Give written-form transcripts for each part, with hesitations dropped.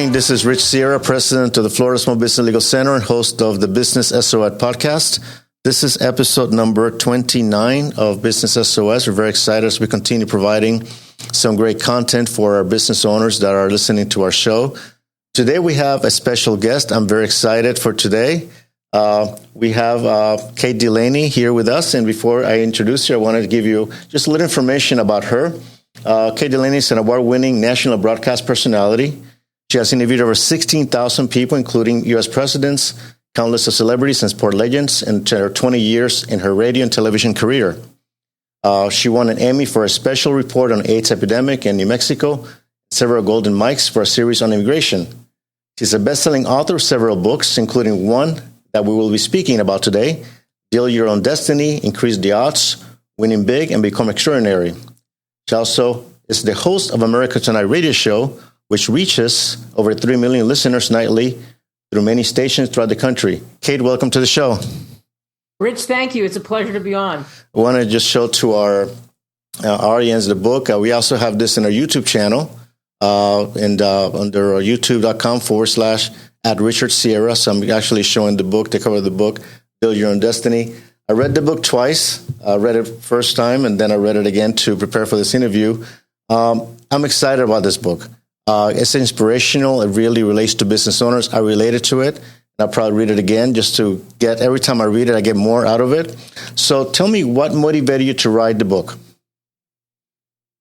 morning. This is Rich Sierra, president of the Florida Small Business Legal Center and host of the Business SOS podcast. This is episode number 29 of Business SOS. We're very excited as we continue providing some great content for our business owners that are listening to our show. Today we have a special guest. I'm very excited for today. We have Kate Delaney here with us. And before I introduce her, I wanted to give you just a little information about her. Kate Delaney is an award-winning national broadcast personality. She has interviewed over 16,000 people, including U.S. presidents, countless of celebrities and sport legends, and her 20 years in her radio and television career. She won an Emmy for a special report on AIDS epidemic in New Mexico, several Golden Mics for a series on immigration. She's a best-selling author of several books, including one that we will be speaking about today, Deal Your Own Destiny, Increase the Odds, Winning Big, and Become Extraordinary. She also is the host of America Tonight radio show, which reaches over 3 million listeners nightly through many stations throughout the country. Kate, welcome to the show. Rich, thank you. It's a pleasure to be on. I want to just show to our audience the book. We also have this in our YouTube channel and under youtube.com/@RichardSierra. So I'm actually showing the book, the cover of the book, Build Your Own Destiny. I read the book twice. I read it first time, and then I read it again to prepare for this interview. I'm excited about this book. It's inspirational. It really relates to business owners. I related to it. I'll probably read it again just to get, every time I read it, I get more out of it. So tell me, what motivated you to write the book?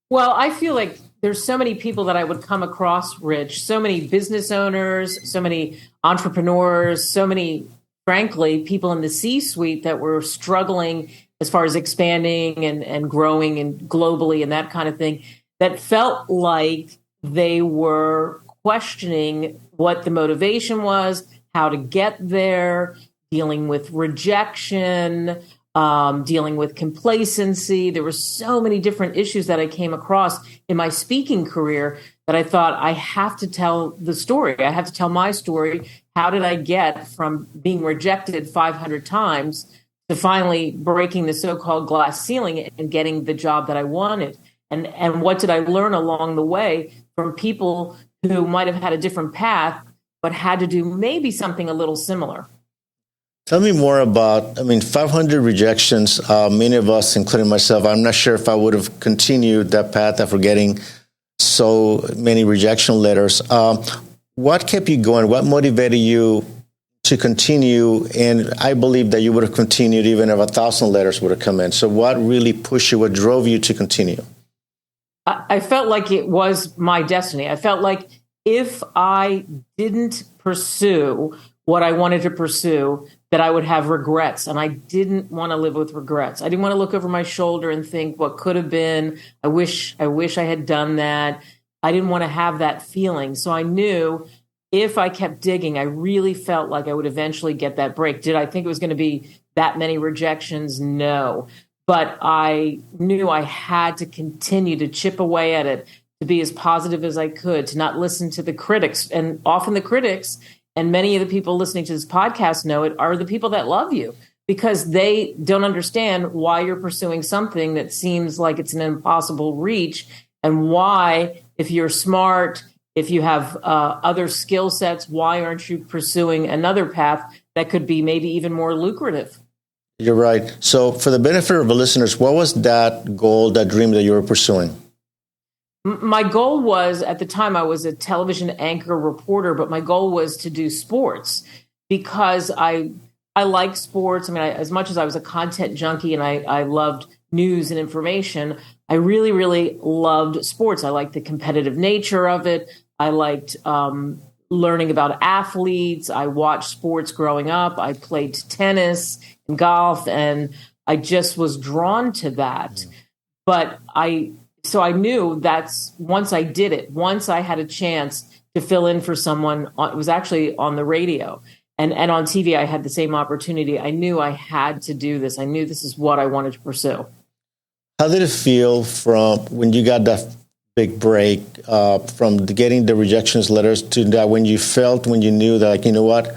Well, I feel like there's so many people that I would come across, Rich, so many business owners, so many entrepreneurs, so many, frankly, people in the C-suite that were struggling as far as expanding and growing and globally and that kind of thing, that felt like they were questioning what the motivation was, how to get there, dealing with rejection, dealing with complacency. There were so many different issues that I came across in my speaking career that I thought, I have to tell the story. I have to tell my story. How did I get from being rejected 500 times to finally breaking the so-called glass ceiling and getting the job that I wanted? And what did I learn along the way from people who might have had a different path, but had to do maybe something a little similar? Tell me more about, 500 rejections. Many of us, including myself, I'm not sure if I would have continued that path after getting so many rejection letters. What kept you going? What motivated you to continue? And I believe that you would have continued even if 1,000 letters would have come in. So what really pushed you? What drove you to continue? I felt like it was my destiny. I felt like if I didn't pursue what I wanted to pursue, that I would have regrets. And I didn't want to live with regrets. I didn't want to look over my shoulder and think what could have been. I wish I had done that. I didn't want to have that feeling. So I knew if I kept digging, I really felt like I would eventually get that break. Did I think it was going to be that many rejections? No. But I knew I had to continue to chip away at it, to be as positive as I could, to not listen to the critics. And often the critics, and many of the people listening to this podcast know it, are the people that love you because they don't understand why you're pursuing something that seems like it's an impossible reach, and why, if you're smart, if you have other skill sets, why aren't you pursuing another path that could be maybe even more lucrative? You're right. So for the benefit of the listeners, what was that goal, that dream that you were pursuing? My goal was, at the time, I was a television anchor reporter, but my goal was to do sports because I like sports. As much as I was a content junkie and I loved news and information, I really, really loved sports. I liked the competitive nature of it. I liked learning about athletes. I watched sports growing up. I played tennis and golf, and I just was drawn to that. But So I knew that's, once I did it, once I had a chance to fill in for someone, it was actually on the radio and on TV, I had the same opportunity. I knew I had to do this. I knew this is what I wanted to pursue. How did it feel from when you got that big break, from getting the rejections letters to that, when you knew that, like, you know what,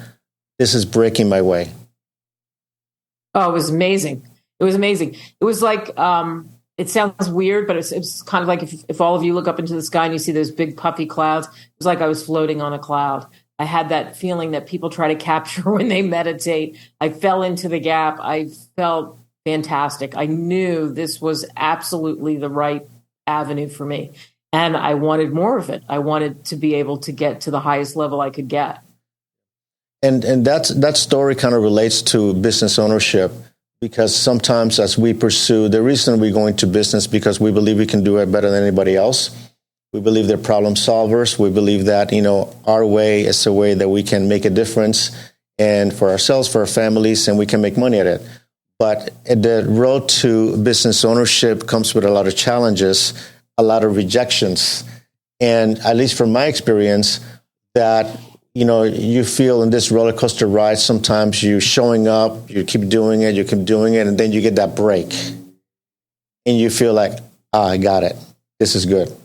this is breaking my way? Oh, it was amazing. It was amazing. It was like, it sounds weird, but it's kind of like if all of you look up into the sky and you see those big puffy clouds, it was like I was floating on a cloud. I had that feeling that people try to capture when they meditate. I fell into the gap. I felt fantastic. I knew this was absolutely the right avenue for me. And I wanted more of it. I wanted to be able to get to the highest level I could get. And that story kind of relates to business ownership, because sometimes as we pursue, the reason we go into business because we believe we can do it better than anybody else. We believe they're problem solvers. We believe that, our way is a way that we can make a difference, and for ourselves, for our families, and we can make money at it. But the road to business ownership comes with a lot of challenges, a lot of rejections. And at least from my experience, that you feel in this roller coaster ride, sometimes you showing up, you keep doing it, and then you get that break. And you feel like, I got it. This is good.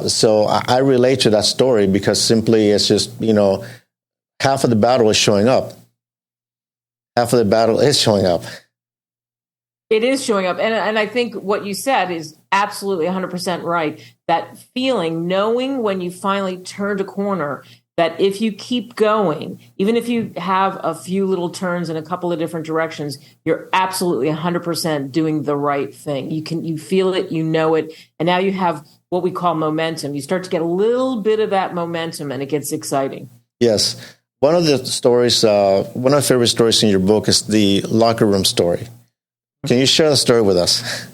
So I relate to that story because simply it's just, half of the battle is showing up. Half of the battle is showing up. It is showing up. And I think what you said is absolutely 100% right. That feeling, knowing when you finally turned a corner, that if you keep going, even if you have a few little turns in a couple of different directions, you're absolutely 100% doing the right thing. You feel it, you know it, and now you have what we call momentum. You start to get a little bit of that momentum, and it gets exciting. Yes. One of the stories, one of my favorite stories in your book is the locker room story. Can you share the story with us?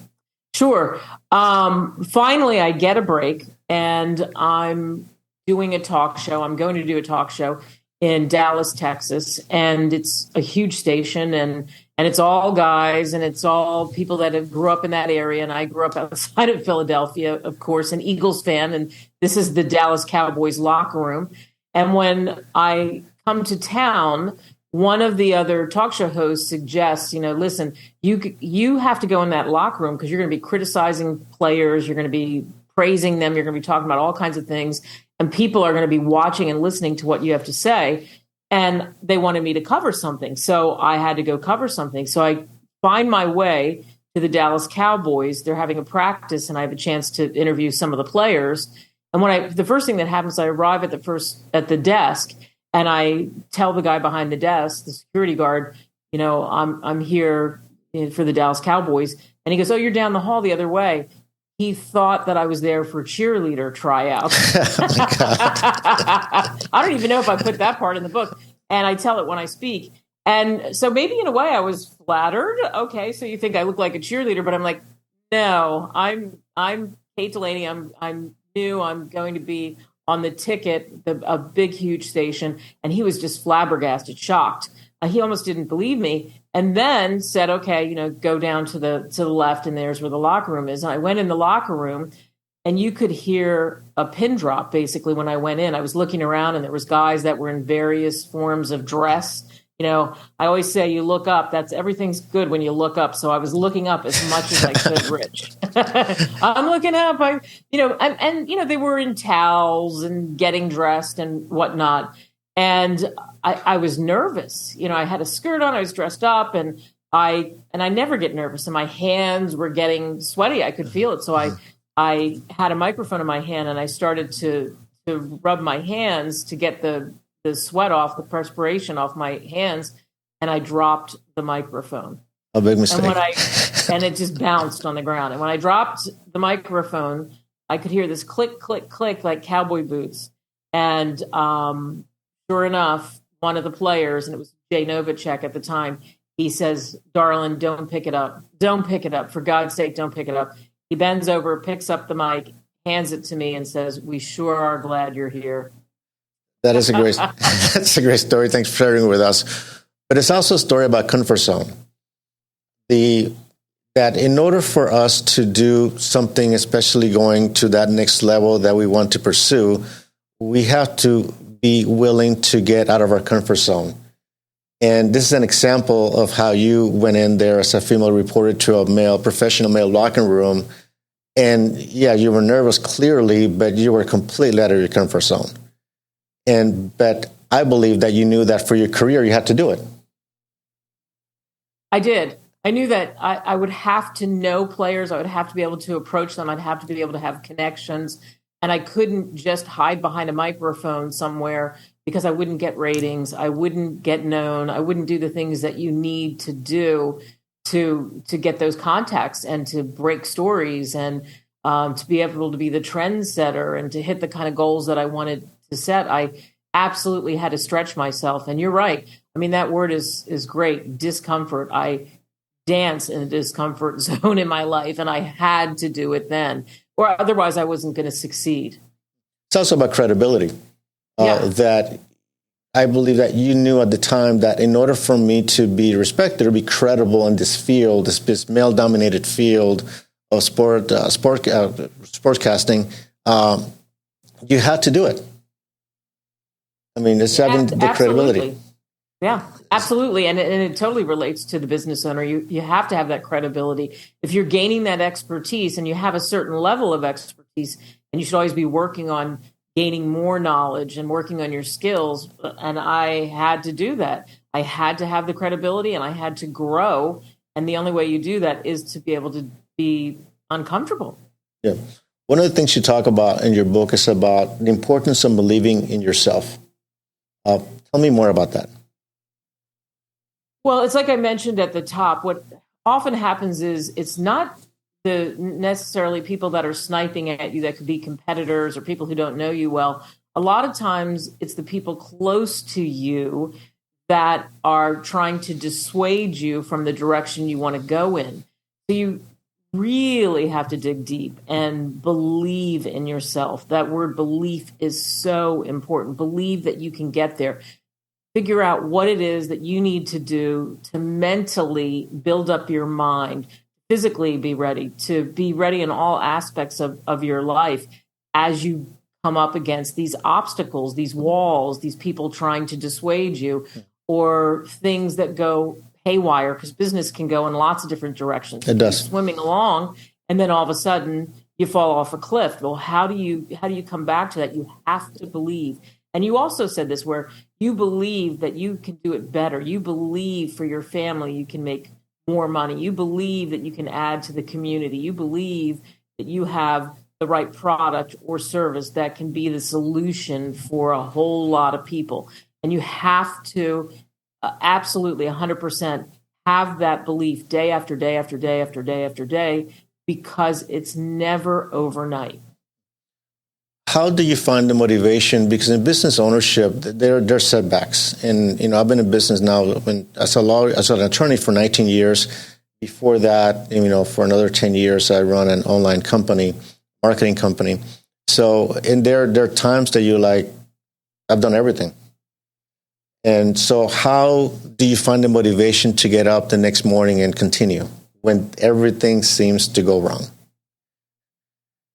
Sure. Finally, I get a break, and I'm doing a talk show. I'm going to do a talk show in Dallas, Texas, and it's a huge station, and it's all guys, and it's all people that have grew up in that area. And I grew up outside of Philadelphia, of course, an Eagles fan, and this is the Dallas Cowboys locker room. And when I come to town, one of the other talk show hosts suggests, listen, you have to go in that locker room because you're going to be criticizing players, you're going to be praising them, you're going to be talking about all kinds of things. And people are going to be watching and listening to what you have to say. And they wanted me to cover something. So I had to go cover something. So I find my way to the Dallas Cowboys. They're having a practice, and I have a chance to interview some of the players. And the first thing that happens, I arrive at the desk, and I tell the guy behind the desk, the security guard, I'm here for the Dallas Cowboys. And he goes, "Oh, you're down the hall the other way." He thought that I was there for cheerleader tryouts. Oh my God. I don't even know if I put that part in the book. And I tell it when I speak. And so maybe in a way I was flattered. Okay, so you think I look like a cheerleader, but I'm like, no, I'm Kate Delaney. I'm new. I'm going to be on the ticket, a big, huge station. And he was just flabbergasted, shocked. He almost didn't believe me. And then said, okay, go down to the left, and there's where the locker room is. And I went in the locker room, and you could hear a pin drop, basically, when I went in. I was looking around, and there was guys that were in various forms of dress. I always say you look up. Everything's good when you look up. So I was looking up as much as I could, Rich. I'm looking up. They were in towels and getting dressed and whatnot. And I was nervous. I had a skirt on, I was dressed up, and I never get nervous, and my hands were getting sweaty. I could feel it. So I had a microphone in my hand, and I started to rub my hands to get the sweat off, the perspiration off my hands, and I dropped the microphone. A big mistake. And it just bounced on the ground. And when I dropped the microphone, I could hear this click, click, click, like cowboy boots. And sure enough, one of the players, and it was Jay Novacek at the time, he says, "Darling, don't pick it up. Don't pick it up. For God's sake, don't pick it up." He bends over, picks up the mic, hands it to me, and says, "We sure are glad you're here." That's a great story. Thanks for sharing it with us. But it's also a story about comfort zone. That in order for us to do something, especially going to that next level that we want to pursue, we have to be willing to get out of our comfort zone. And this is an example of how you went in there as a female reporter to a professional male locker room. And yeah, you were nervous clearly, but you were completely out of your comfort zone. But I believe that you knew that for your career, you had to do it. I did. I knew that I would have to know players. I would have to be able to approach them. I'd have to be able to have connections. And I couldn't just hide behind a microphone somewhere because I wouldn't get ratings. I wouldn't get known. I wouldn't do the things that you need to do to get those contacts and to break stories and to be able to be the trendsetter and to hit the kind of goals that I wanted to set. I absolutely had to stretch myself. And you're right. I mean, that word is great. Discomfort. I dance in a discomfort zone in my life, and I had to do it then, or otherwise I wasn't going to succeed. It's also about credibility. That I believe that you knew at the time that in order for me to be respected or be credible in this field, this male-dominated field of sportscasting, you had to do it. I mean, it's having the credibility. Yeah, absolutely. And it totally relates to the business owner. You have to have that credibility. If you're gaining that expertise and you have a certain level of expertise, and you should always be working on gaining more knowledge and working on your skills. And I had to do that. I had to have the credibility and I had to grow. And the only way you do that is to be able to be uncomfortable. Yeah. One of the things you talk about in your book is about the importance of believing in yourself. Tell me more about that. Well, it's like I mentioned at the top. What often happens is it's not the necessarily people that are sniping at you that could be competitors or people who don't know you well. A lot of times it's the people close to you that are trying to dissuade you from the direction you want to go in. So you really have to dig deep and believe in yourself. That word belief is so important. Believe that you can get there. Figure out what it is that you need to do to mentally build up your mind, physically be ready, to be ready in all aspects of your life as you come up against these obstacles, these walls, these people trying to dissuade you, or things that go haywire, because business can go in lots of different directions. It does. You're swimming along, and then all of a sudden you fall off a cliff. Well, how do you come back to that? You have to believe. And you also said this, where you believe that you can do it better. You believe for your family you can make more money. You believe that you can add to the community. You believe that you have the right product or service that can be the solution for a whole lot of people. And you have to absolutely 100% have that belief day after day after day after day after day, because it's never overnight. How do you find the motivation? Because in business ownership, there are setbacks. And, I've been in business now as an attorney for 19 years. Before that, for another 10 years, I run an online company, marketing company. So, and there are times that you're like, I've done everything. And so how do you find the motivation to get up the next morning and continue when everything seems to go wrong?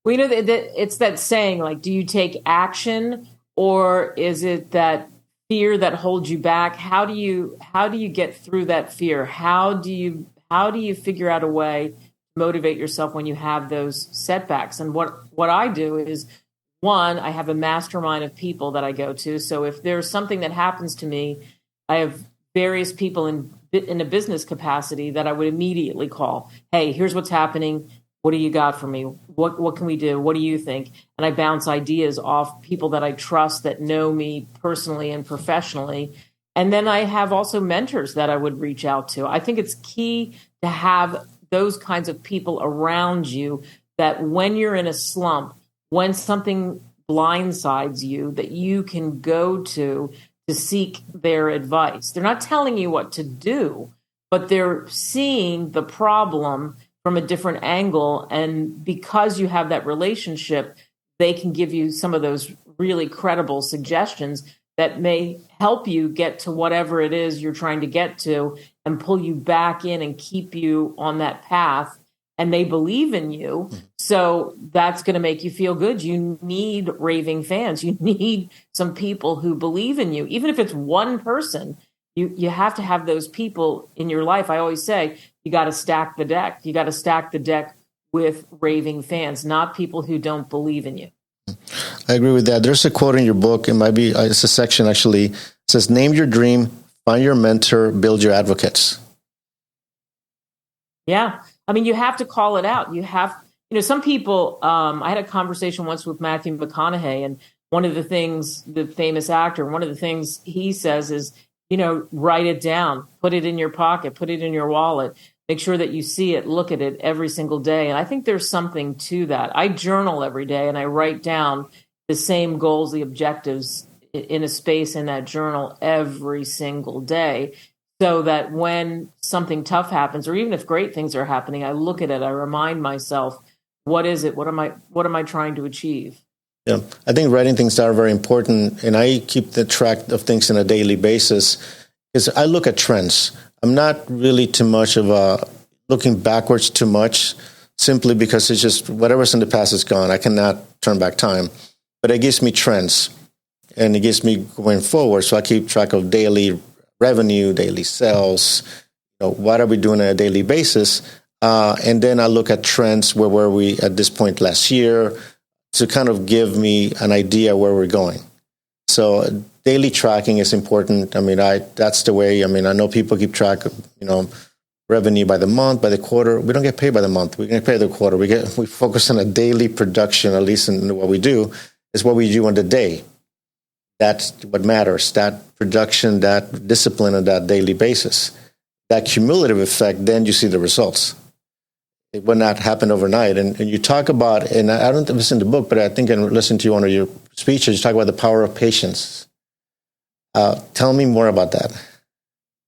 Well, it's that saying, like, do you take action, or is it that fear that holds you back? How do you get through that fear? How do you figure out a way to motivate yourself when you have those setbacks? And what I do is, one, I have a mastermind of people that I go to. So if there's something that happens to me, I have various people in a business capacity that I would immediately call. Hey, here's what's happening. What do you got for me? What can we do? What do you think? And I bounce ideas off people that I trust, that know me personally and professionally. And then I have also mentors that I would reach out to. I think it's key to have those kinds of people around you, that when you're in a slump, when something blindsides you, that you can go to seek their advice. They're not telling you what to do, but they're seeing the problem from a different angle. And because you have that relationship, they can give you some of those really credible suggestions that may help you get to whatever it is you're trying to get to, and pull you back in and keep you on that path. And they believe in you. So that's going to make you feel good. You need raving fans. You need some people who believe in you. Even if it's one person, you have to have those people in your life. I always say, you got to stack the deck. You got to stack the deck with raving fans, not people who don't believe in you. I agree with that. There's a quote in your book. It might be, it's a section actually. It says, name your dream, find your mentor, build your advocates. Yeah. I mean, you have to call it out. Some people, I had a conversation once with Matthew McConaughey, and one of the things, the famous actor, one of the things he says is, write it down, put it in your pocket, put it in your wallet, make sure that you see it, look at it every single day. And I think there's something to that. I journal every day and I write down the same goals, the objectives in a space in that journal every single day, so that when something tough happens, or even if great things are happening, I look at it, I remind myself, what is it? What am I trying to achieve? Yeah, I think writing things down are very important, and I keep the track of things on a daily basis because I look at trends. I'm not really too much of a looking backwards too much, simply because it's just whatever's in the past is gone. I cannot turn back time, but it gives me trends, and it gives me going forward. So I keep track of daily revenue, daily sales. What are we doing on a daily basis? And then I look at trends. Where were we at this point last year, to kind of give me an idea where we're going. So daily tracking is important. I mean, that's the way. I mean, I know people keep track of, revenue by the month, by the quarter. We don't get paid by the month. We get paid the quarter. We focus on a daily production, at least in what we do, is what we do on the day. That's what matters, that production, that discipline on that daily basis. That cumulative effect, then you see the results. It will not happen overnight. And you talk about, and I don't listen to the book, but I think I listened to one of your speeches, you talk about the power of patience. Tell me more about that.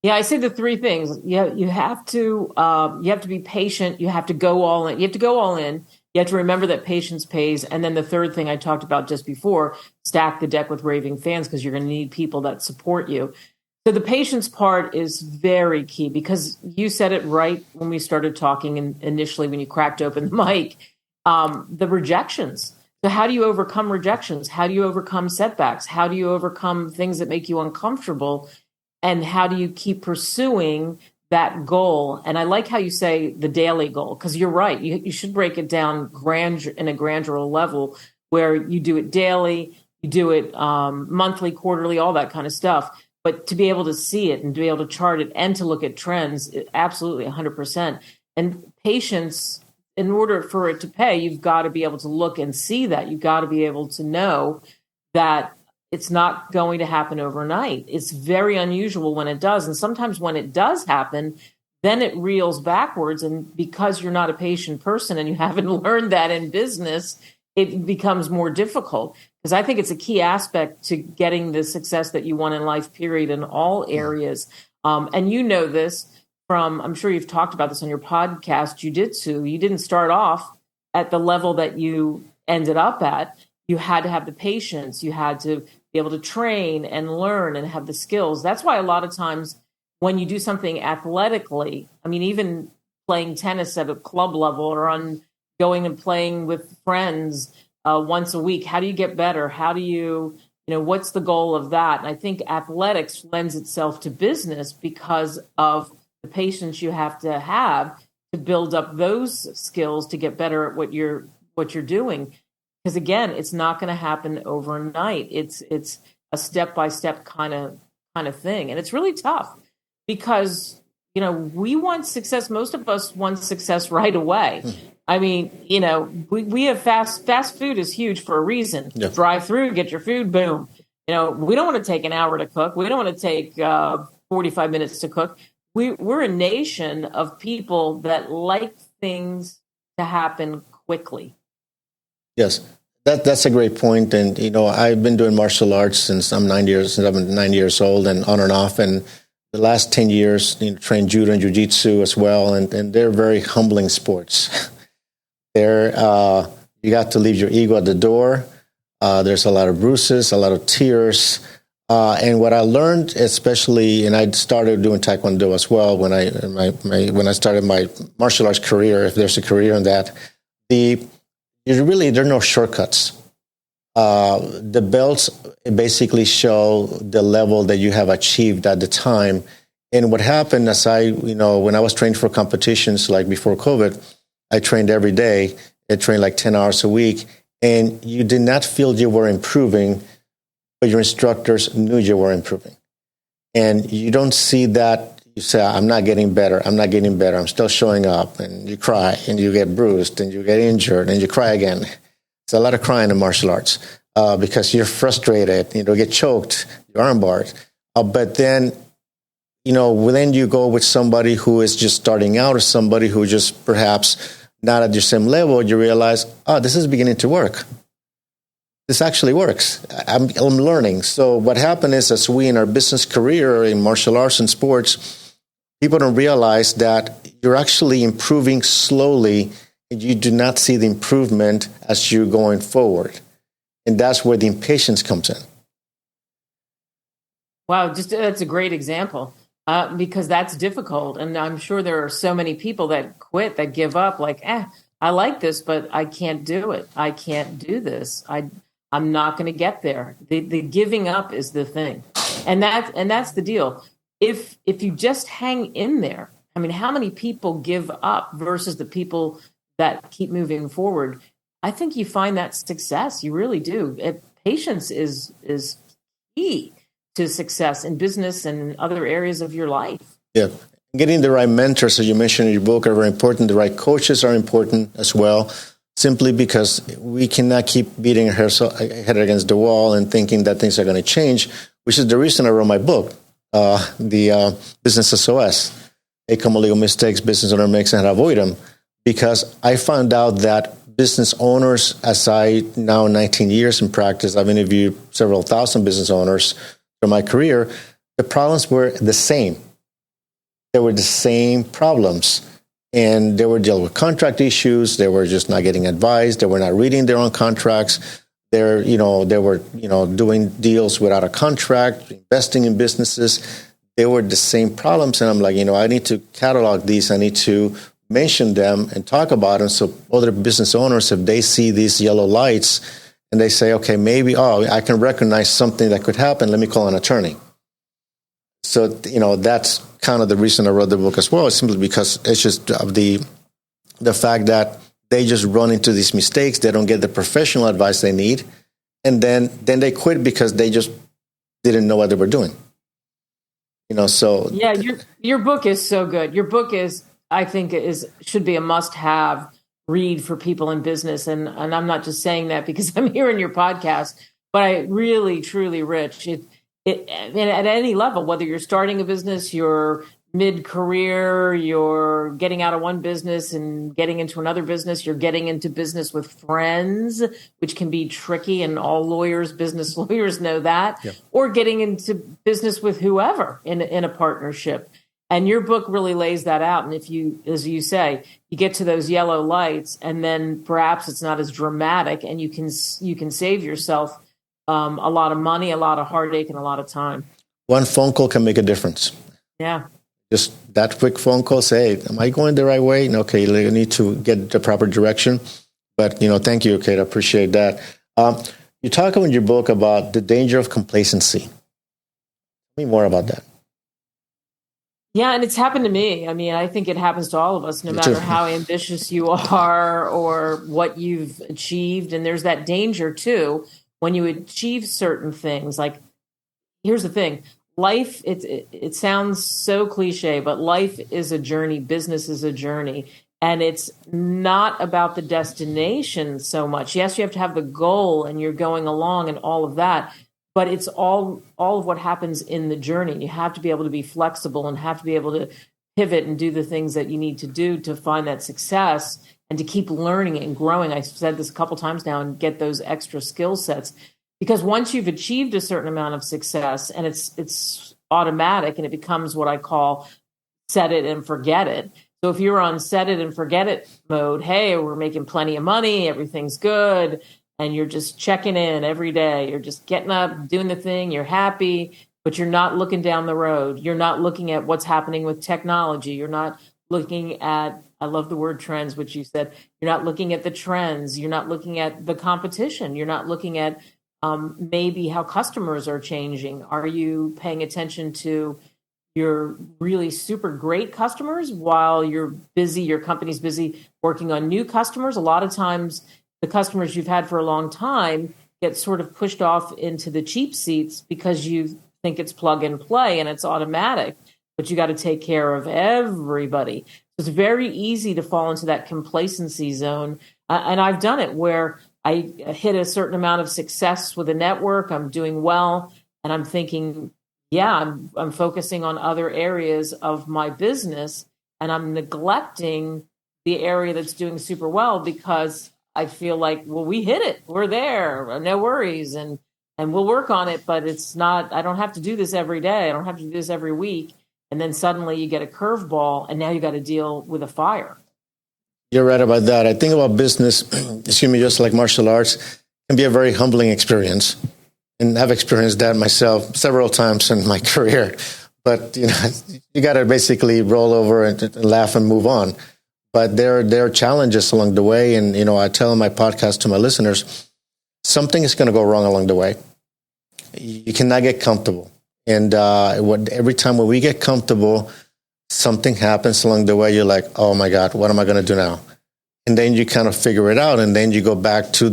Yeah, I say the three things. You have to be patient. You have to go all in. You have to go all in. You have to remember that patience pays. And then the third thing I talked about just before, stack the deck with raving fans, because you're going to need people that support you. So the patience part is very key, because you said it right when we started talking, and initially when you cracked open the mic, the rejections. So how do you overcome rejections? How do you overcome setbacks? How do you overcome things that make you uncomfortable? And how do you keep pursuing that goal? And I like how you say the daily goal, because you're right. You should break it down in a granular level, where you do it daily, you do it monthly, quarterly, all that kind of stuff. But to be able to see it and to be able to chart it and to look at trends, absolutely 100%. And patience, in order for it to pay, you've got to be able to look and see that. You've got to be able to know that it's not going to happen overnight. It's very unusual when it does. And sometimes when it does happen, then it reels backwards. And because you're not a patient person and you haven't learned that in business, it becomes more difficult. Because I think it's a key aspect to getting the success that you want in life, period, in all areas. And you know this from, I'm sure you've talked about this on your podcast, Jiu-Jitsu. You didn't start off at the level that you ended up at. You had to have the patience. You had to be able to train and learn and have the skills. That's why a lot of times when you do something athletically, I mean, even playing tennis at a club level, or going and playing with friends once a week, how do you get better? How do you, what's the goal of that? And I think athletics lends itself to business because of the patience you have to build up those skills to get better at what you're doing. Because again, it's not going to happen overnight. It's a step-by-step kind of thing. And it's really tough because, we want success. Most of us want success right away. I mean, we have fast food is huge for a reason. Yeah. Drive through, get your food, boom. We don't want to take an hour to cook. We don't want to take 45 minutes to cook. We're a nation of people that like things to happen quickly. Yes, that's a great point. And, I've been doing martial arts since I'm 9 years old, and on and off. And the last 10 years, trained judo and jiu-jitsu as well. And they're very humbling sports. You got to leave your ego at the door. There's a lot of bruises, a lot of tears. And what I learned, especially, and I started doing Taekwondo as well when I started my martial arts career, if there's a career in that, there are no shortcuts. The belts basically show the level that you have achieved at the time. And what happened as when I was trained for competitions, like before COVID, I trained every day. I trained like 10 hours a week. And you did not feel you were improving, but your instructors knew you were improving. And you don't see that. you say, I'm not getting better. I'm not getting better. I'm still showing up. And you cry and you get bruised and you get injured and you cry again. It's a lot of crying in martial arts because you're frustrated, get choked, you're armbarred. But then, then you go with somebody who is just starting out or somebody who just perhaps not at your same level. You realize, this is beginning to work. This actually works. I'm learning. So what happened is, as we in our business career in martial arts and sports, people don't realize that you're actually improving slowly and you do not see the improvement as you're going forward. And that's where the impatience comes in. Wow, that's a great example because that's difficult. And I'm sure there are so many people that quit, that give up, like, I like this, but I can't do it. I can't do this. I'm not going to get there. The giving up is the thing. And that's the deal. If you just hang in there, I mean, how many people give up versus the people that keep moving forward? I think you find that success. You really do. Patience is key to success in business and other areas of your life. Yeah. Getting the right mentors, as you mentioned in your book, are very important. The right coaches are important as well, simply because we cannot keep beating our head against the wall and thinking that things are going to change, which is the reason I wrote my book, the Business SOS, 8 Common Legal Mistakes Business Owner Makes and How to Avoid Them, because I found out that business owners, as I now 19 years in practice, I've interviewed several thousand business owners through my career, the problems were the same. They were the same problems. And they were dealing with contract issues. They were just not getting advice. They were not reading their own contracts. They were doing deals without a contract, investing in businesses. They were the same problems. And I'm like, I need to catalog these. I need to mention them and talk about them. So other business owners, if they see these yellow lights and they say, okay, maybe, I can recognize something that could happen. Let me call an attorney. So, that's kind of the reason I wrote the book as well. It's simply because it's just the fact that they just run into these mistakes. They don't get the professional advice they need. And then they quit because they just didn't know what they were doing. So. Yeah, your book is so good. Your book should be a must-have read for people in business. And I'm not just saying that because I'm hearing your podcast, but I really, truly, Rich, and at any level, whether you're starting a business, you're mid-career, you're getting out of one business and getting into another business, you're getting into business with friends, which can be tricky, and all business lawyers know that, or getting into business with whoever in a partnership. And your book really lays that out. And if you, as you say, you get to those yellow lights, and then perhaps it's not as dramatic, and you can save yourself a lot of money, a lot of heartache, and a lot of time. One phone call can make a difference. Yeah. Just that quick phone call, say, am I going the right way? Okay, you need to get the proper direction. But, thank you, Kate. I appreciate that. You talk in your book about the danger of complacency. Tell me more about that. Yeah, and it's happened to me. I mean, I think it happens to all of us, no matter how ambitious you are or what you've achieved. And there's that danger, too, when you achieve certain things. Like, here's the thing. Life, it sounds so cliche, but life is a journey. Business is a journey. And it's not about the destination so much. Yes, you have to have the goal and you're going along and all of that. But it's all of what happens in the journey. You have to be able to be flexible and have to be able to pivot and do the things that you need to do to find that success and to keep learning and growing. I've said this a couple times now, and get those extra skill sets. Because once you've achieved a certain amount of success and it's automatic, and it becomes what I call set it and forget it. So if you're on set it and forget it mode, hey, we're making plenty of money, everything's good, and you're just checking in every day. You're just getting up, doing the thing, you're happy, but you're not looking down the road. You're not looking at what's happening with technology. You're not looking at, I love the word trends, which you said, you're not looking at the trends. You're not looking at the competition. You're not looking at maybe how customers are changing. Are you paying attention to your really super great customers while you're busy, your company's busy working on new customers? A lot of times the customers you've had for a long time get sort of pushed off into the cheap seats because you think it's plug and play and it's automatic. but you got to take care of everybody. It's very easy to fall into that complacency zone. And I've done it where I hit a certain amount of success with a network. I'm doing well. And I'm thinking, yeah, I'm focusing on other areas of my business. And I'm neglecting the area that's doing super well because I feel like, well, we hit it. We're there. No worries. And we'll work on it. But it's not, I don't have to do this every day. I don't have to do this every week. And then suddenly you get a curveball and now you got to deal with a fire. You're right about that. I think about business, excuse me, just like martial arts, can be a very humbling experience. And I've experienced that myself several times in my career. But, you got to basically roll over and laugh and move on. But there are challenges along the way. And, I tell in my podcast to my listeners, something is going to go wrong along the way. You cannot get comfortable. And every time when we get comfortable, something happens along the way. You're like, oh, my God, what am I going to do now? And then you kind of figure it out. And then you go back to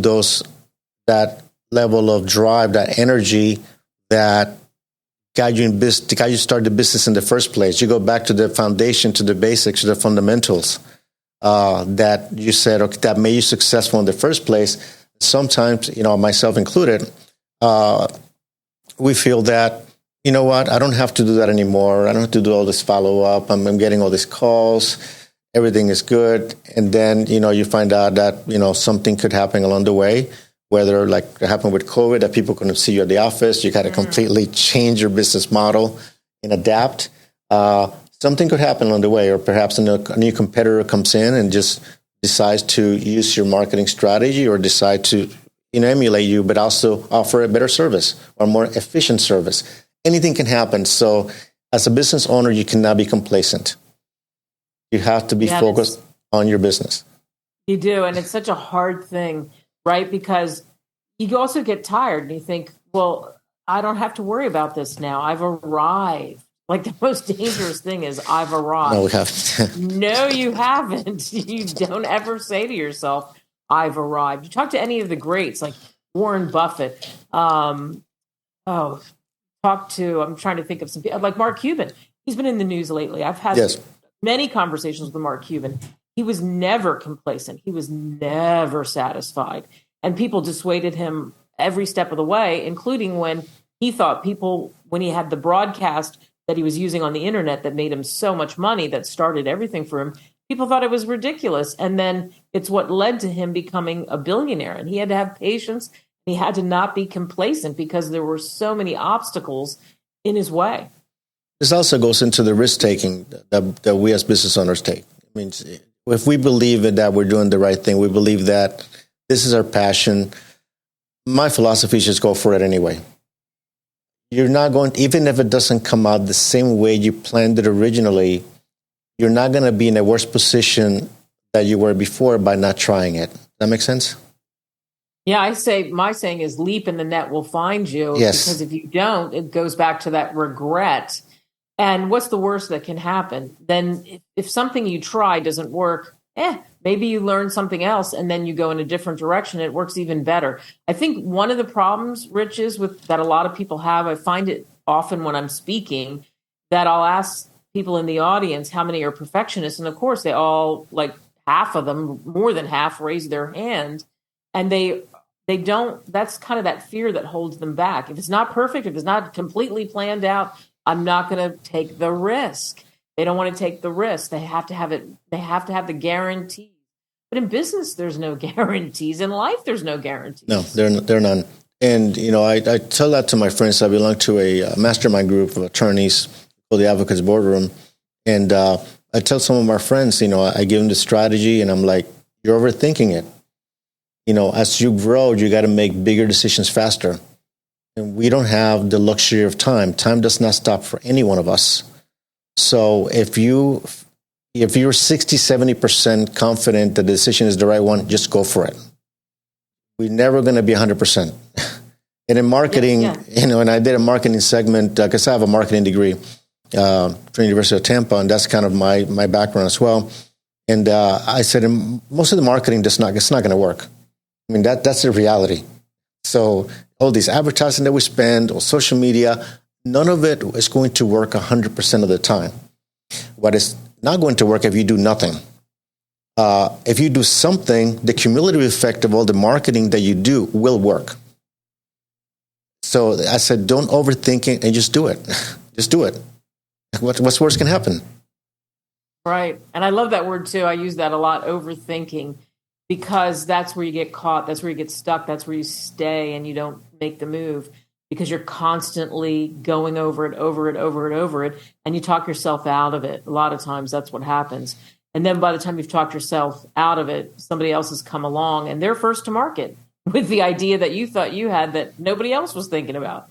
that level of drive, that energy that got you in business, got you started the business in the first place. You go back to the foundation, to the basics, to the fundamentals that you said, okay, that made you successful in the first place. Sometimes, myself included, we feel that, you know what, I don't have to do that anymore. I don't have to do all this follow-up. I'm getting all these calls. Everything is good. And then, you find out that, something could happen along the way, whether like it happened with COVID, that people couldn't see you at the office. You got to completely change your business model and adapt. Something could happen along the way, or perhaps a new competitor comes in and just decides to use your marketing strategy or decide to emulate you, but also offer a better service or more efficient service. Anything can happen. So as a business owner, you cannot be complacent. You have to be focused on your business. You do. And it's such a hard thing, right? Because you also get tired and you think, well, I don't have to worry about this now. I've arrived. Like the most dangerous thing is I've arrived. No, we haven't. No, you haven't. You don't ever say to yourself, I've arrived. You talk to any of the greats like Warren Buffett. I'm trying to think of some people like Mark Cuban. He's been in the news lately. I've had many conversations with Mark Cuban. He was never complacent. He was never satisfied. And people dissuaded him every step of the way, including when he thought when he had the broadcast that he was using on the internet that made him so much money, that started everything for him, people thought it was ridiculous. And then it's what led to him becoming a billionaire. And he had to have patience. He had to not be complacent because there were so many obstacles in his way. This also goes into the risk-taking that we as business owners take. I mean, if we believe that we're doing the right thing, we believe that this is our passion, my philosophy is just go for it anyway. You're not going, even if it doesn't come out the same way you planned it originally, you're not going to be in a worse position that you were before by not trying it. Does that make sense? Yeah, my saying is leap and the net will find you. Yes. Because if you don't, it goes back to that regret. And what's the worst that can happen? Then if something you try doesn't work, maybe you learn something else and then you go in a different direction. It works even better. I think one of the problems, Rich, is that a lot of people have, I find it often when I'm speaking, that I'll ask people in the audience how many are perfectionists. And of course, they all, like half of them, more than half, raise their hand. And they don't, that's kind of that fear that holds them back. If it's not perfect, if it's not completely planned out, I'm not going to take the risk. They don't want to take the risk. They have to have it. They have to have the guarantee. But in business, there's no guarantees. In life, there's no guarantees. No, there are none. And, I tell that to my friends. I belong to a mastermind group of attorneys called the Advocates Boardroom. And I tell some of my friends, I give them the strategy and I'm like, you're overthinking it. As you grow, you got to make bigger decisions faster. And we don't have the luxury of time. Time does not stop for any one of us. So if you're 60, 70% confident that the decision is the right one, just go for it. We're never going to be 100%. And in marketing, and I did a marketing segment, because I have a marketing degree from the University of Tampa, and that's kind of my background as well. And I said, most of the marketing it's not going to work. I mean, that's the reality. So all these advertising that we spend, or social media, none of it is going to work 100% of the time. What is not going to work if you do nothing. If you do something, the cumulative effect of all the marketing that you do will work. So I said, don't overthink it and just do it. Just do it. What's worse can happen? Right. And I love that word too. I use that a lot, overthinking, because that's where you get caught. That's where you get stuck. That's where you stay and you don't make the move because you're constantly going over it. And you talk yourself out of it. A lot of times that's what happens. And then by the time you've talked yourself out of it, somebody else has come along and they're first to market with the idea that you thought you had that nobody else was thinking about.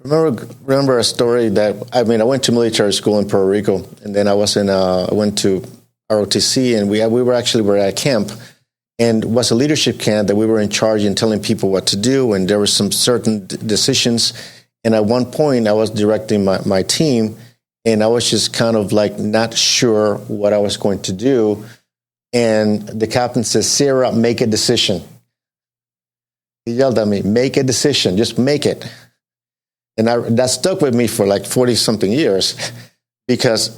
Remember a story that, I went to military school in Puerto Rico, and then I went to ROTC, and we were at a camp, and it was a leadership camp that we were in charge in telling people what to do, and there were some certain decisions. And at one point, I was directing my team, and I was just kind of like not sure what I was going to do. And the captain says, "Sarah, make a decision." He yelled at me, "Make a decision, just make it." And that stuck with me for like 40-something years because,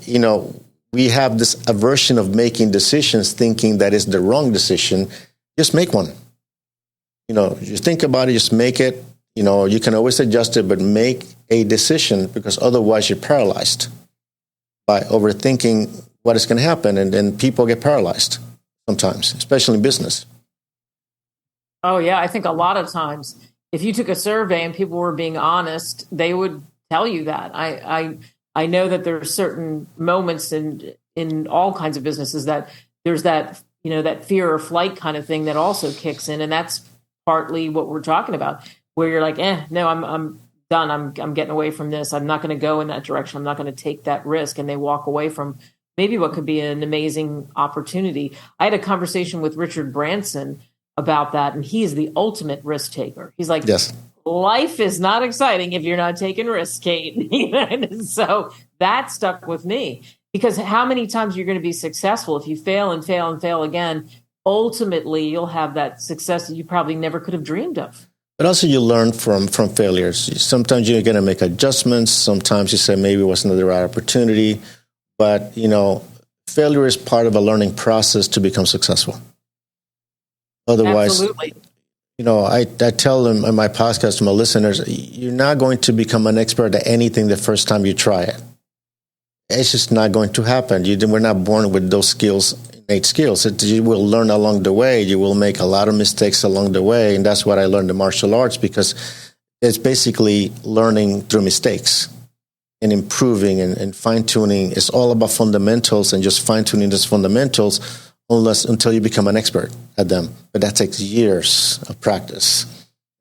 we have this aversion of making decisions thinking that is the wrong decision. Just make one. You think about it, just make it. You can always adjust it, but make a decision because otherwise you're paralyzed by overthinking what is going to happen. And then people get paralyzed sometimes, especially in business. Oh, yeah. I think a lot of times, if you took a survey and people were being honest, they would tell you that. I know that there are certain moments in all kinds of businesses that there's that, that fear or flight kind of thing that also kicks in. And that's partly what we're talking about, where you're like, no, I'm done. I'm getting away from this. I'm not going to go in that direction. I'm not going to take that risk. And they walk away from maybe what could be an amazing opportunity. I had a conversation with Richard Branson about that, and he is the ultimate risk taker. He's like, yes, life is not exciting if you're not taking risks, Kate. And so that stuck with me because how many times you're going to be successful if you fail and fail and fail again, ultimately you'll have that success that you probably never could have dreamed of. But also you learn from failures. Sometimes you're going to make adjustments. Sometimes you say maybe it wasn't the right opportunity. But, failure is part of a learning process to become successful. Otherwise, absolutely. I tell them in my podcast to my listeners, you're not going to become an expert at anything the first time you try it. It's just not going to happen. We're not born with those skills, innate skills. You will learn along the way. You will make a lot of mistakes along the way. And that's what I learned in martial arts because it's basically learning through mistakes and improving and fine-tuning. It's all about fundamentals and just fine-tuning those fundamentals until you become an expert at them. But that takes years of practice,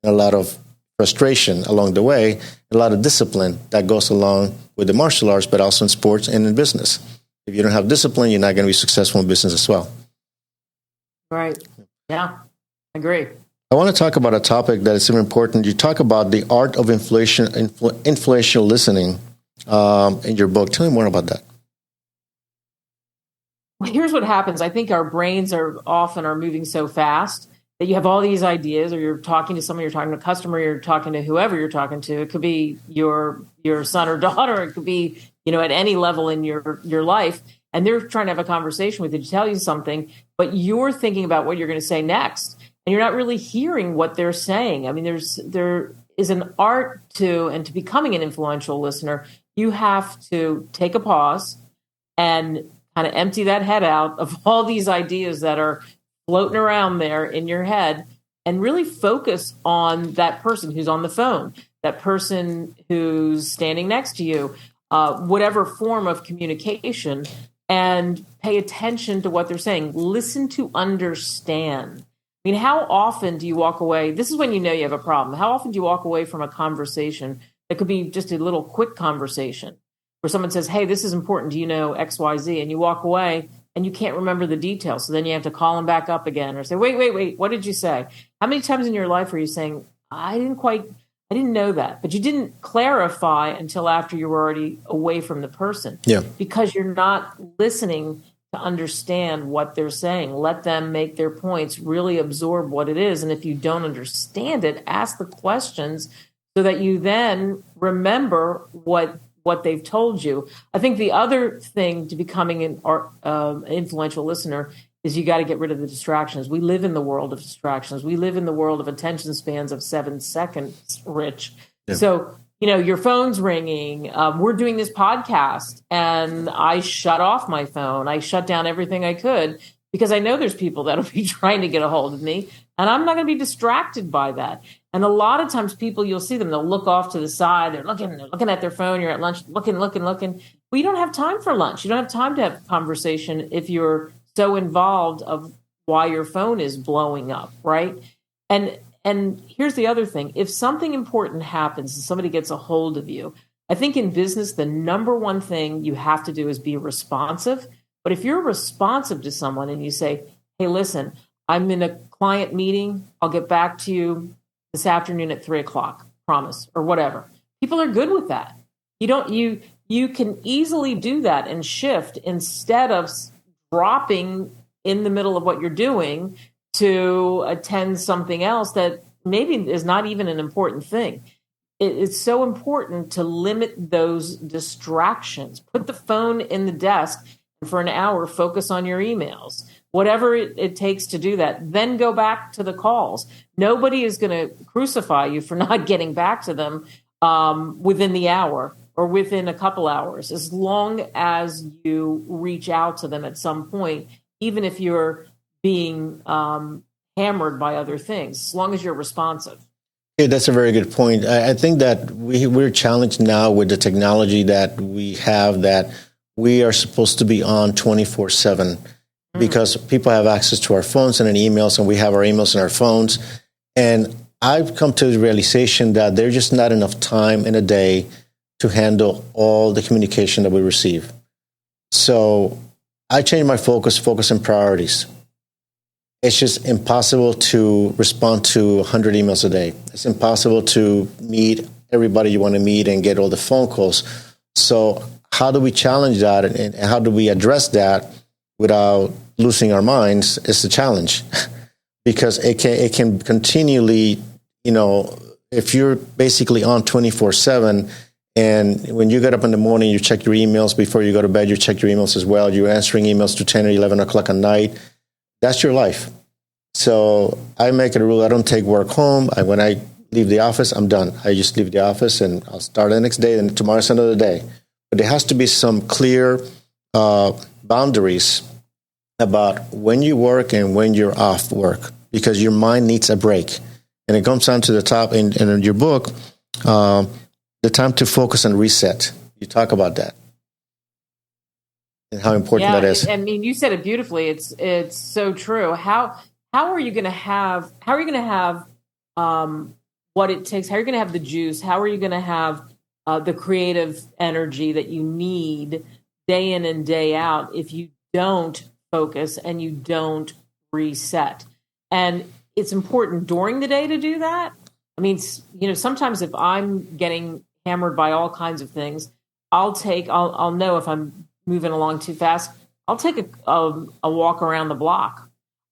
a lot of frustration along the way, a lot of discipline that goes along with the martial arts, but also in sports and in business. If you don't have discipline, you're not going to be successful in business as well. Right. Yeah, I agree. I want to talk about a topic that is super important. You talk about the art of influential listening in your book. Tell me more about that. Well, here's what happens. I think our brains are moving so fast that you have all these ideas, or you're talking to someone, you're talking to a customer, you're talking to whoever you're talking to. It could be your son or daughter. It could be, at any level in your life. And they're trying to have a conversation with you to tell you something, but you're thinking about what you're going to say next. And you're not really hearing what they're saying. I mean, there is an art to, and to becoming an influential listener, you have to take a pause and kind of empty that head out of all these ideas that are floating around there in your head and really focus on that person who's on the phone, that person who's standing next to you, whatever form of communication, and pay attention to what they're saying. Listen to understand. I mean, how often do you walk away? This is when you know you have a problem. How often do you walk away from a conversation that could be just a little quick conversation where someone says, hey, this is important. Do you know X, Y, Z? And you walk away and you can't remember the details. So then you have to call them back up again or say, wait, what did you say? How many times in your life are you saying, I didn't know that, but you didn't clarify until after you were already away from the person. Yeah. Because you're not listening to understand what they're saying. Let them make their points, really absorb what it is. And if you don't understand it, ask the questions so that you then remember what they've told you. I think the other thing to becoming an influential listener is you got to get rid of the distractions. We live in the world of distractions. We live in the world of attention spans of 7 seconds, Rich. Yeah. So, your phone's ringing. We're doing this podcast, and I shut off my phone. I shut down everything I could because I know there's people that'll be trying to get a hold of me, and I'm not going to be distracted by that. And a lot of times people, you'll see them, they'll look off to the side. They're looking at their phone. You're at lunch, looking. Well, you don't have time for lunch. You don't have time to have a conversation if you're so involved of why your phone is blowing up, right? And here's the other thing. If something important happens and somebody gets a hold of you, I think in business, the number one thing you have to do is be responsive. But if you're responsive to someone and you say, hey, listen, I'm in a client meeting. I'll get back to you this afternoon at 3:00, promise, or whatever. People are good with that. You can easily do that and shift instead of dropping in the middle of what you're doing to attend something else that maybe is not even an important thing. It's so important to limit those distractions. Put the phone in the desk and for an hour, focus on your emails. Whatever it takes to do that, then go back to the calls. Nobody is going to crucify you for not getting back to them within the hour or within a couple hours, as long as you reach out to them at some point, even if you're being hammered by other things, as long as you're responsive. Okay, that's a very good point. I think that we're challenged now with the technology that we have, that we are supposed to be on 24/7 because people have access to our phones and emails, and we have our emails and our phones. And I've come to the realization that there's just not enough time in a day to handle all the communication that we receive. So I changed my focus on priorities. It's just impossible to respond to 100 emails a day. It's impossible to meet everybody you want to meet and get all the phone calls. So how do we challenge that, and how do we address that without losing our minds is the challenge. Because it can continually, if you're basically on 24/7, and when you get up in the morning, you check your emails. Before you go to bed, you check your emails as well. You're answering emails to 10 or 11 o'clock at night. That's your life. So I make it a rule. I don't take work home. When I leave the office, I'm done. I just leave the office and I'll start the next day, and tomorrow's another day. But there has to be some clear boundaries about when you work and when you're off work, because your mind needs a break. And it comes down to the top in your book, the time to focus and reset. You talk about that and how important that is. I mean, you said it beautifully. It's so true. How are you going to have what it takes? How are you going to have the juice? How are you going to have the creative energy that you need day in and day out if you don't focus and you don't reset? And it's important during the day to do that. I mean, sometimes if I'm getting hammered by all kinds of things, I'll know if I'm moving along too fast. I'll take a walk around the block.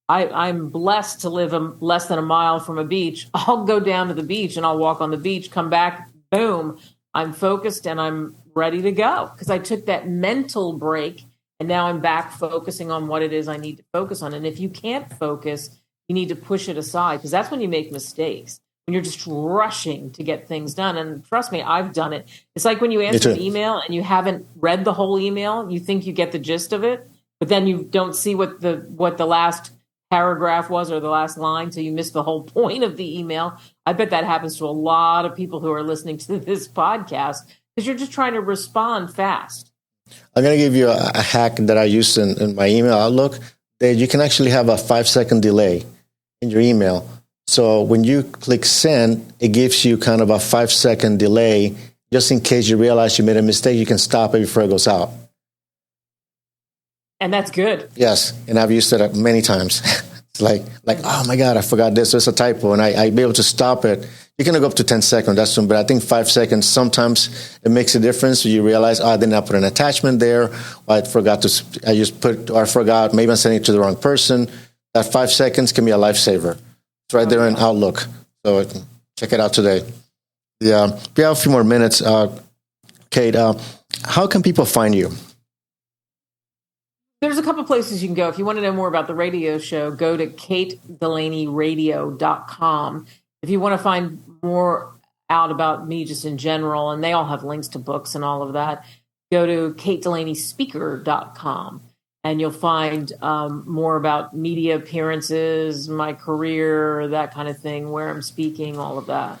I'm blessed to live less than a mile from a beach. I'll go down to the beach and I'll walk on the beach, come back, boom, I'm focused and I'm ready to go because I took that mental break and now I'm back focusing on what it is I need to focus on. And if you can't focus, you need to push it aside, because that's when you make mistakes, when you're just rushing to get things done. And trust me, I've done it. It's like when you answer an email and you haven't read the whole email, you think you get the gist of it, but then you don't see what the last paragraph was or the last line, so you miss the whole point of the email. I bet that happens to a lot of people who are listening to this podcast, because you're just trying to respond fast. I'm going to give you a hack that I use in my email Outlook, that you can actually have a 5-second delay in your email. So when you click send, it gives you kind of a 5-second delay, just in case you realize you made a mistake. You can stop it before it goes out. And that's good. Yes, and I've used it many times. It's like, oh my God, I forgot this. It's a typo, and I'd be able to stop it. You can go up to 10 seconds, that's soon, but I think 5 seconds, sometimes it makes a difference. You realize, I did not put an attachment there, or I forgot, maybe I'm sending it to the wrong person. That 5 seconds can be a lifesaver. It's right there in Outlook. So check it out today. Yeah. We have a few more minutes. Kate, how can people find you? There's a couple places you can go. If you want to know more about the radio show, go to katedelaneyradio.com. If you want to find more out about me just in general, and they all have links to books and all of that, go to katedelaney.speaker.com. And you'll find more about media appearances, my career, that kind of thing, where I'm speaking, all of that.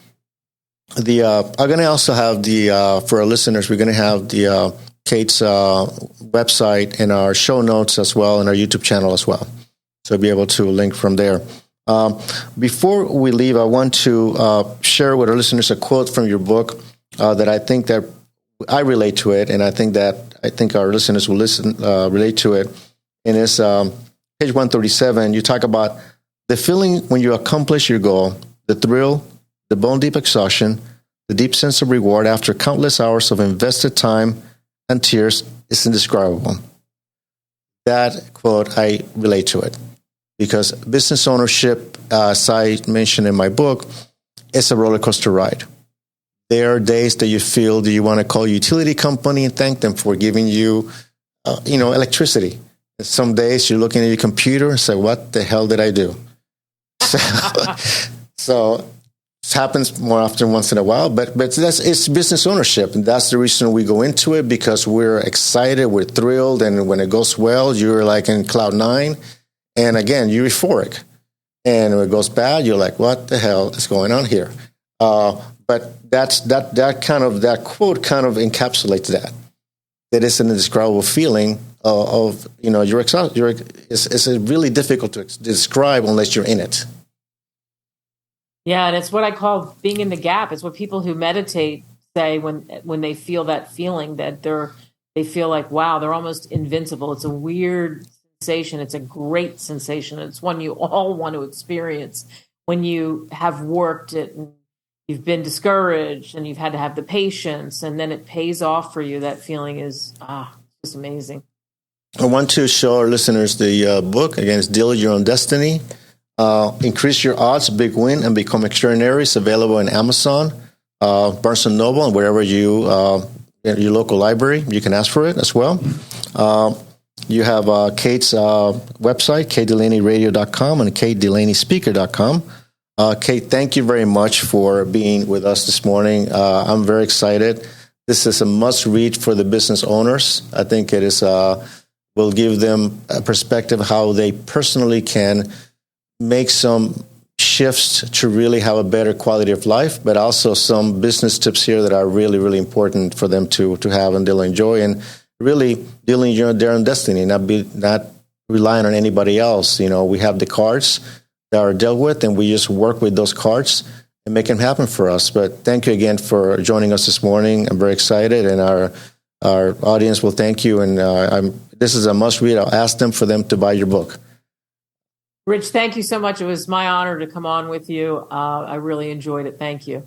I'm going to also have for our listeners, we're going to have Kate's website in our show notes as well, and our YouTube channel as well. So be able to link from there. Before we leave, I want to share with our listeners a quote from your book that I think that I relate to it, and I think our listeners will relate to it. And it's page 137. You talk about the feeling when you accomplish your goal, the thrill, the bone-deep exhaustion, the deep sense of reward after countless hours of invested time and tears is indescribable. That quote, I relate to it because business ownership, as I mentioned in my book, is a roller coaster ride. There are days that you feel that you want to call a utility company and thank them for giving you, electricity. Some days you're looking at your computer and say, "What the hell did I do?" So it happens more often once in a while, but it's business ownership, and that's the reason we go into it, because we're excited, we're thrilled, and when it goes well, you're like in cloud nine, and again, you're euphoric. And when it goes bad, you're like, "What the hell is going on here?" But that quote kind of encapsulates that. That is an indescribable feeling of you're exhausted. It's really difficult to describe unless you're in it. Yeah, and it's what I call being in the gap. It's what people who meditate say when they feel that feeling, that they feel like, wow, they're almost invincible. It's a weird sensation. It's a great sensation. It's one you all want to experience when you have worked it and you've been discouraged and you've had to have the patience, and then it pays off for you. That feeling is just amazing. I want to show our listeners the book. Again, it's Deal Your Own Destiny. Increase Your Odds, Big Win, and Become Extraordinary. It's available in Amazon, Barnes & Noble, and wherever your local library. You can ask for it as well. You have Kate's website, katedelaneyradio.com and katedelaneySpeaker.com. Kate, thank you very much for being with us this morning. I'm very excited. This is a must-read for the business owners. I think it is will give them a perspective how they personally can make some shifts to really have a better quality of life, but also some business tips here that are really, really important for them to have and they'll enjoy, and really dealing their own destiny, not relying on anybody else. We have the cards that are dealt with, and we just work with those cards and make them happen for us. But thank you again for joining us this morning. I'm very excited, and our audience will thank you. And this is a must-read. I'll ask them for them to buy your book. Rich, thank you so much. It was my honor to come on with you. I really enjoyed it. Thank you.